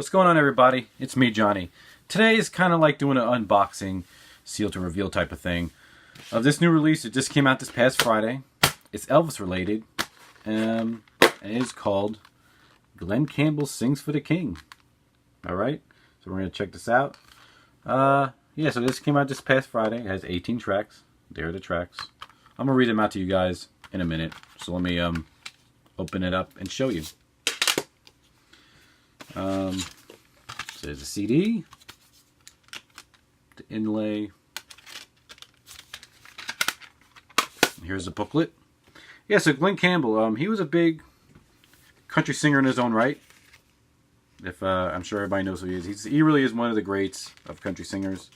What's going on, everybody? It's me, Johnny. Today is kind of like doing an unboxing, seal to reveal type of thing of this new release. It just came out this past Friday. It's Elvis related, and it is called Glen Campbell Sings for the King. All right, so we're gonna check this out. Yeah, so this came out this past Friday. It has 18 tracks. There are the tracks. I'm gonna read them out to you guys in a minute. So let me open it up and show you. So there's a CD, the inlay. Here's the booklet. Yeah, so Glen Campbell, he was a big country singer in his own right. If I'm sure everybody knows who he is. He really is one of the greats of country singers.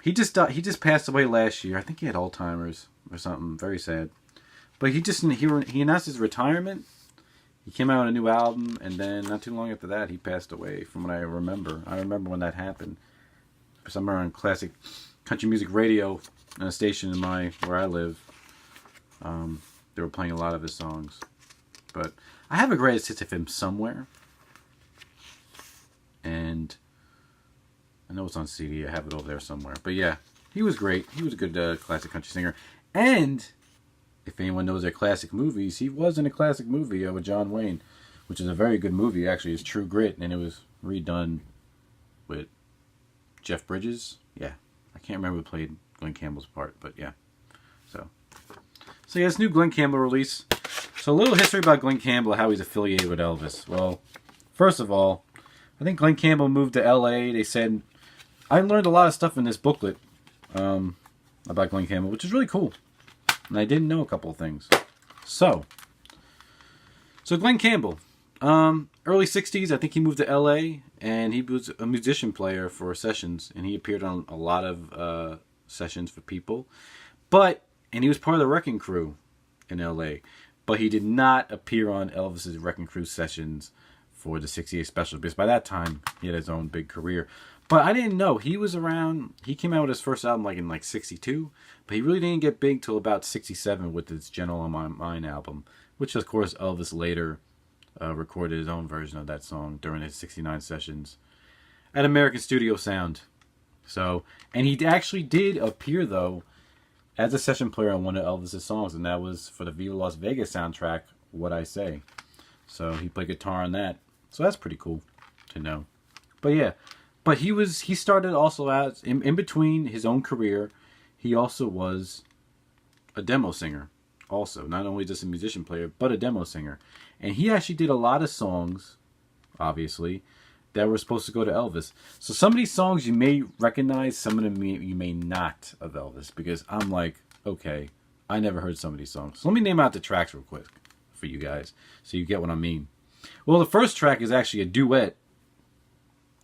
He just passed away last year. I think he had Alzheimer's or something. Very sad. But he announced his retirement. He came out with a new album, and then not too long after that, he passed away. From what I remember, when that happened. Somewhere on classic country music radio, on a station in where I live, they were playing a lot of his songs. But I have a greatest hits of him somewhere, and I know it's on CD. I have it over there somewhere. But yeah, he was great. He was a good classic country singer, and if anyone knows their classic movies, he was in a classic movie with John Wayne, which is a very good movie, actually. It's True Grit, and it was redone with Jeff Bridges. Yeah, I can't remember who played Glen Campbell's part, but yeah. So yeah, this new Glen Campbell release. So a little history about Glen Campbell, how he's affiliated with Elvis. Well, first of all, I think Glen Campbell moved to L.A. They said, I learned a lot of stuff in this booklet about Glen Campbell, which is really cool. And I didn't know a couple of things. So Glen Campbell, early 60s, I think he moved to L.A. and he was a musician player for sessions, and he appeared on a lot of sessions for people. And he was part of the Wrecking Crew in L.A., but he did not appear on Elvis's Wrecking Crew sessions for the 68 special, because by that time, he had his own big career. But I didn't know. He was around, he came out with his first album in 62, but he really didn't get big till about 67 with his Gentle on My Mind album, which of course Elvis later recorded his own version of that song during his 69 sessions at American Studio Sound. And he actually did appear, though, as a session player on one of Elvis's songs, and that was for the Viva Las Vegas soundtrack, What I Say. So he played guitar on that. So that's pretty cool to know. But yeah. But he started also out, in between his own career, he also was a demo singer. Also, not only just a musician player, but a demo singer. And he actually did a lot of songs, obviously, that were supposed to go to Elvis. So some of these songs you may recognize, some of them you may not of Elvis. Because I'm like, okay, I never heard some of these songs. So let me name out the tracks real quick for you guys, so you get what I mean. Well, the first track is actually a duet.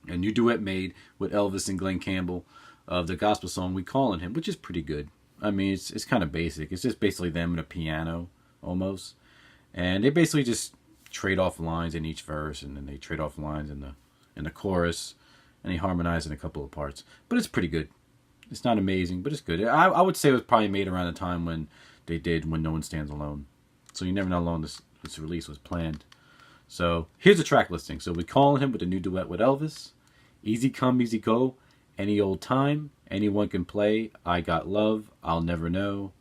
A new duet made with Elvis and Glen Campbell of the gospel song We Callin' Him, which is pretty good. I mean, it's kind of basic. It's just basically them and a piano, almost. And they basically just trade off lines in each verse, and then they trade off lines in the chorus, and they harmonize in a couple of parts. But it's pretty good. It's not amazing, but it's good. I would say it was probably made around the time when they did When No One Stands Alone. So you never know how long this release was planned. So here's the track listing. So We Callin' Him with a new duet with Elvis. Easy Come, Easy Go, Any Old Time, Anyone Can Play, I Got Love, I'll Never Know,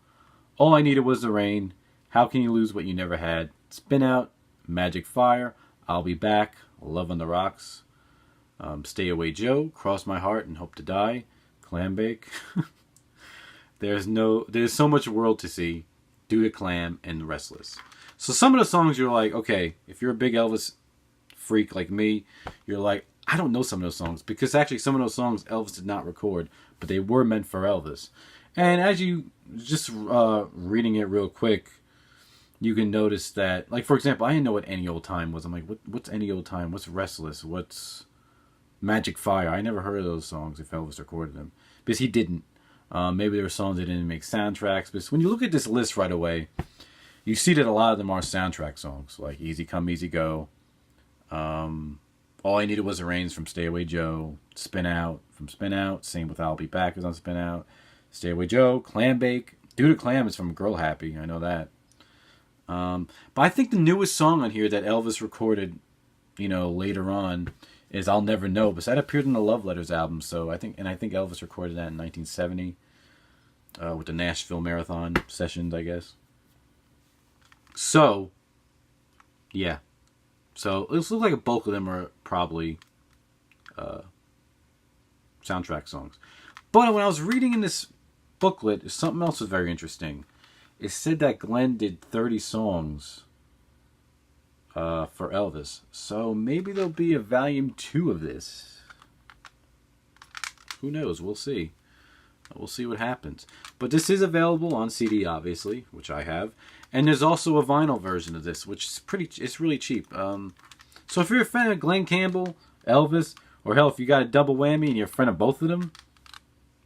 All I Needed Was the Rain, How Can You Lose What You Never Had, Spin Out, Magic Fire, I'll Be Back, Love on the Rocks, Stay Away Joe, Cross My Heart and Hope to Die, Clam Bake. There's so much world to see, Do the Clam, and Restless. So some of the songs you're like, okay, if you're a big Elvis freak like me, you're like, I don't know some of those songs, because actually some of those songs Elvis did not record, but they were meant for Elvis. And as you just reading it real quick, you can notice that, like, for example, I didn't know what Any Old Time was. I'm like, what's Any Old Time? What's Restless? What's Magic Fire? I never heard of those songs if Elvis recorded them, because he didn't. Maybe there were songs that didn't make soundtracks, but when you look at this list right away, you see that a lot of them are soundtrack songs, like Easy Come, Easy Go, All I Needed Was the Rain from Stay Away Joe, Spin Out from Spin Out, same with I'll Be Back is on Spin Out, Stay Away Joe, Clam Bake, Do the Clam is from Girl Happy, I know that. But I think the newest song on here that Elvis recorded later on is I'll Never Know, but that appeared in the Love Letters album. So I think Elvis recorded that in 1970 with the Nashville Marathon sessions, I guess. So, yeah. So it looks like a bulk of them are probably soundtrack songs. But when I was reading in this booklet, something else was very interesting. It said that Glenn did 30 songs for Elvis. So maybe there'll be a volume 2 of this. Who knows? We'll see. We'll see what happens. But this is available on CD, obviously, which I have. And there's also a vinyl version of this, which is it's really cheap. So if you're a fan of Glen Campbell, Elvis, or hell, if you got a double whammy and you're a fan of both of them,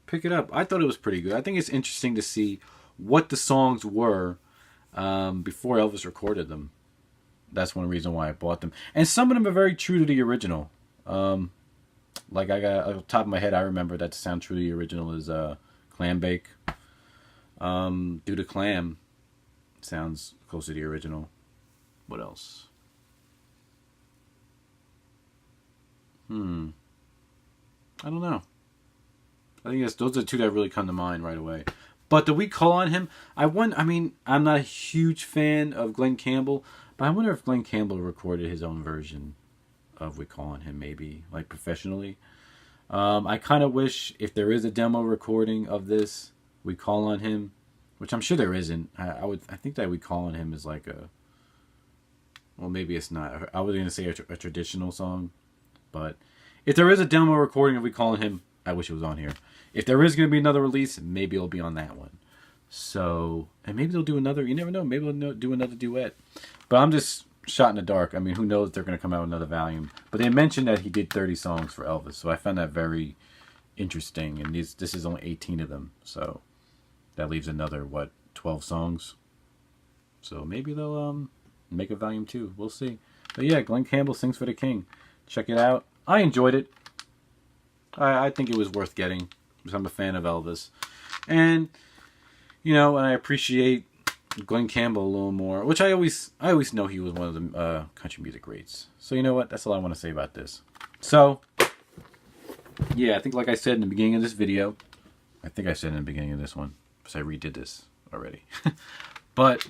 pick it up. I thought it was pretty good. I think it's interesting to see what the songs were before Elvis recorded them. That's one reason why I bought them. And some of them are very true to the original. Like I got off the top of my head, I remember that the sound true to the original is Clam Bake. Do the Clam sounds close to the original. What else? I don't know. I think those are the two that really come to mind right away. But the We Call on Him, I'm not a huge fan of Glen Campbell, but I wonder if Glen Campbell recorded his own version of We Call on Him, maybe, like professionally. I kind of wish if there is a demo recording of this We Call on Him, which I'm sure there isn't. I think that We Call on Him is like well, maybe it's not. I was going to say a traditional song, but if there is a demo recording of We Call on Him, I wish it was on here. If there is going to be another release, maybe it'll be on that one. So, and maybe they'll do another, you never know, maybe they'll do another duet. But I'm just shot in the dark. I mean, who knows if they're going to come out with another volume. But they mentioned that he did 30 songs for Elvis, so I found that very interesting. And this is only 18 of them, so that leaves another, 12 songs? So maybe they'll make a volume 2. We'll see. But yeah, Glen Campbell Sings for the King. Check it out. I enjoyed it. I think it was worth getting, because I'm a fan of Elvis. And, and I appreciate Glen Campbell a little more, which I always know he was one of the country music greats. So you know what? That's all I want to say about this. So, yeah, I think like I said in the beginning of this video, I think I said in the beginning of this one, because I redid this already. But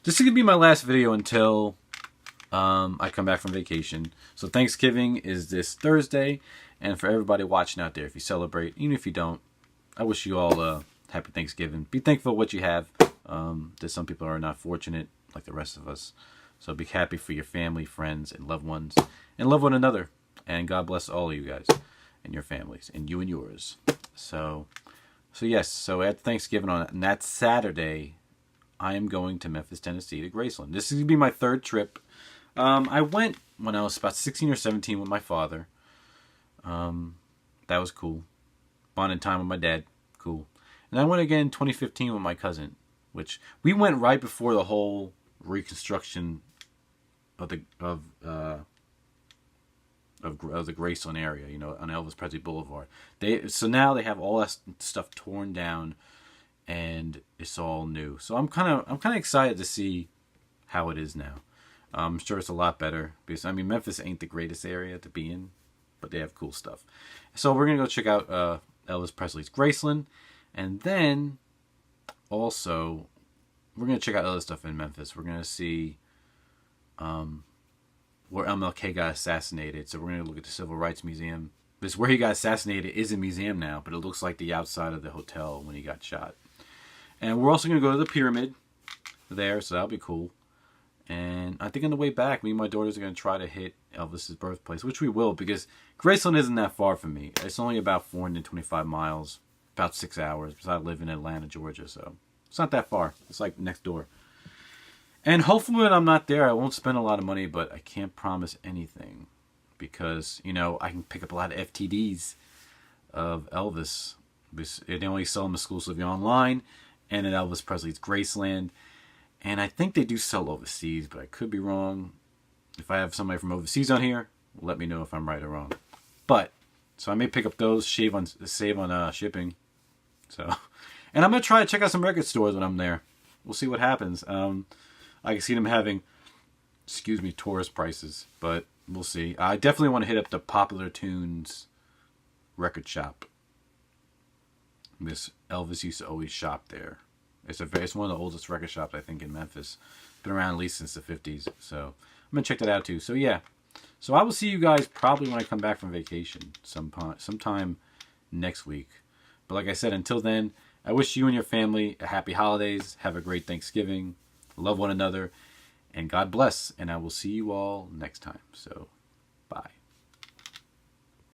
this is going to be my last video until I come back from vacation. So Thanksgiving is this Thursday. And for everybody watching out there, if you celebrate, even if you don't, I wish you all a happy Thanksgiving. Be thankful for what you have. There's some people are not fortunate like the rest of us. So be happy for your family, friends, and loved ones. And love one another. And God bless all of you guys and your families and you and yours. So yes. So at Thanksgiving on that Saturday, I am going to Memphis, Tennessee to Graceland. This is going to be my third trip. I went when I was about 16 or 17 with my father. That was cool. Bonding time with my dad. Cool. And I went again in 2015 with my cousin, which we went right before the whole reconstruction of the Graceland area, on Elvis Presley Boulevard. So now they have all that stuff torn down, and it's all new. So I'm kind of excited to see how it is now. I'm sure it's a lot better because Memphis ain't the greatest area to be in, but they have cool stuff. So we're gonna go check out Elvis Presley's Graceland, and then also we're gonna check out other stuff in Memphis. We're gonna see where MLK got assassinated. So we're gonna look at the Civil Rights Museum. This where he got assassinated is a museum now, but it looks like the outside of the hotel when he got shot. And we're also gonna go to the pyramid there, so that'll be cool. And I think on the way back, me and my daughters are going to try to hit Elvis's birthplace, which we will, because Graceland isn't that far from me. It's only about 425 miles, about 6 hours, because I live in Atlanta, Georgia, so it's not that far. It's like next door. And hopefully when I'm not there, I won't spend a lot of money, but I can't promise anything, because, I can pick up a lot of FTDs of Elvis. They only sell them exclusively online, and at Elvis Presley's Graceland. And I think they do sell overseas, but I could be wrong. If I have somebody from overseas on here, let me know if I'm right or wrong. So I may pick up those, save on shipping. So, and I'm gonna try to check out some record stores when I'm there. We'll see what happens. I can see them having, tourist prices, but We'll see. I definitely want to hit up the Popular Tunes record shop. Miss Elvis used to always shop there. It's one of the oldest record shops, I think, in Memphis. Been around at least since the 50s. So I'm going to check that out too. So yeah. So I will see you guys probably when I come back from vacation sometime next week. But like I said, until then, I wish you and your family a happy holidays. Have a great Thanksgiving. Love one another. And God bless. And I will see you all next time. So